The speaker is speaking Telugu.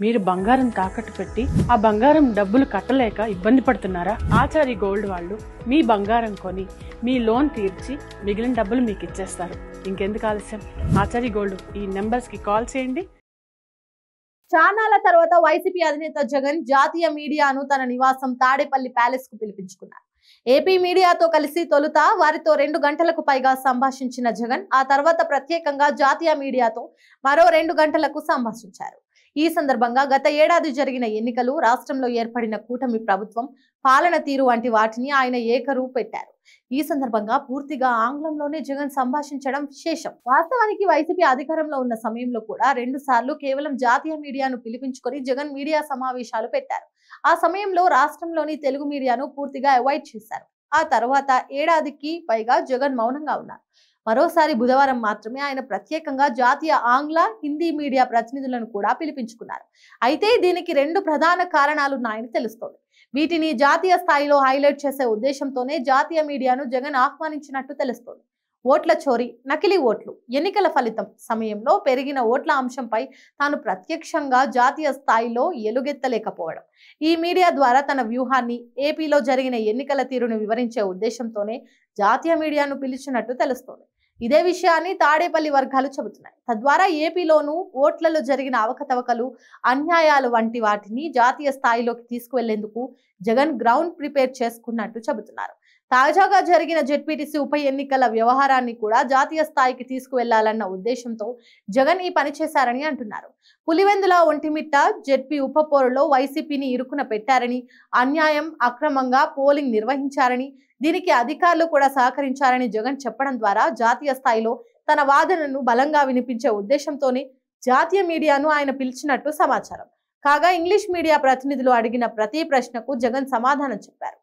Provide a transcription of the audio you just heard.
మీరు బంగారం తాకట్టు పెట్టి ఆ బంగారం డబ్బులు కట్టలేక ఇబ్బంది పడుతున్నారా? ఆచారి గోల్డ్ వాళ్ళు మీ బంగారం కొని మీ లోన్ తీర్చి మిగిలిన డబ్బులు మీకు ఇచ్చేస్తారు. ఇంకెందుకు ఆలస్యం? ఆచారి గోల్డ్ ఈ నెంబర్స్ కి కాల్ చేయండి. చానాల తర్వాత వైసీపీ అధినేత జగన్ జాతీయ మీడియాను తన నివాసం తాడేపల్లి ప్యాలెస్ కు పిలిపించుకున్నారు. ఏపీ మీడియాతో కలిసి తొలుత వారితో 2 గంటలకు పైగా సంభాషించిన జగన్ ఆ తర్వాత ప్రత్యేకంగా జాతీయ మీడియాతో మరో 2 గంటలకు సంభాషించారు. ఈ సందర్భంగా గత ఏడాది జరిగిన ఎన్నికలు, రాష్ట్రంలో ఏర్పడిన కూటమి ప్రభుత్వం పాలన తీరు వంటి వాటిని ఆయన ఏకరువు పెట్టారు. ఈ సందర్భంగా పూర్తిగా ఆంగ్లంలోనే జగన్ సంభాషించడం విశేషం. వాస్తవానికి వైసీపీ అధికారంలో ఉన్న సమయంలో కూడా 2 సార్లు కేవలం జాతీయ మీడియాను పిలిపించుకొని జగన్ మీడియా సమావేశాలు పెట్టారు. ఆ సమయంలో రాష్ట్రంలోని తెలుగు మీడియాను పూర్తిగా అవాయిడ్ చేశారు. ఆ తర్వాత ఏడాదికి పైగా జగన్ మౌనంగా ఉన్నారు. మరోసారి బుధవారం మాత్రమే ఆయన ప్రత్యేకంగా జాతీయ ఆంగ్ల, హిందీ మీడియా ప్రతినిధులను కూడా పిలిపించుకున్నారు. అయితే దీనికి 2 ప్రధాన కారణాలున్నాయని తెలుస్తోంది. వీటిని జాతీయ స్థాయిలో హైలైట్ చేసే ఉద్దేశంతోనే జాతీయ మీడియాను జగన్ ఆహ్వానించినట్టు తెలుస్తోంది. ఓట్ల చోరీ, నకిలీ ఓట్లు, ఎన్నికల ఫలితం సమయంలో పెరిగిన ఓట్ల అంశంపై తాను ప్రత్యక్షంగా జాతీయ స్థాయిలో ఎలుగెత్తలేకపోవడం, ఈ మీడియా ద్వారా తన వ్యూహాన్ని, ఏపీలో జరిగిన ఎన్నికల తీరును వివరించే ఉద్దేశంతోనే జాతీయ మీడియాను పిలిచినట్టు తెలుస్తోంది. ఇదే విషయాన్ని తాడేపల్లి వర్గాలు చెబుతున్నాయి. తద్వారా ఏపీలోనూ ఓట్లలో జరిగిన అవకతవకలు, అన్యాయాలు వంటి వాటిని జాతీయ స్థాయిలోకి తీసుకువెళ్లేందుకు జగన్ గ్రౌండ్ ప్రిపేర్ చేసుకున్నట్టు చెబుతున్నారు. తాజాగా జరిగిన జెడ్పీటీసీ ఉప ఎన్నికల వ్యవహారాన్ని కూడా జాతీయ స్థాయికి తీసుకువెళ్లాలన్న ఉద్దేశంతో జగన్ ఈ పని చేశారని అంటున్నారు. పులివెందుల, ఒంటిమిట్ట జెడ్పీ ఉప పోరులో వైసీపీని ఇరుకున పెట్టారని, అన్యాయం, అక్రమంగా పోలింగ్ నిర్వహించారని, దీనికి అధికారులు కూడా సహకరించారని జగన్ చెప్పడం ద్వారా జాతీయ స్థాయిలో తన వాదనను బలంగా వినిపించే ఉద్దేశంతోనే జాతీయ మీడియాను ఆయన పిలిచినట్టు సమాచారం. కాగా ఇంగ్లీష్ మీడియా ప్రతినిధులు అడిగిన ప్రతి ప్రశ్నకు జగన్ సమాధానం చెప్పారు.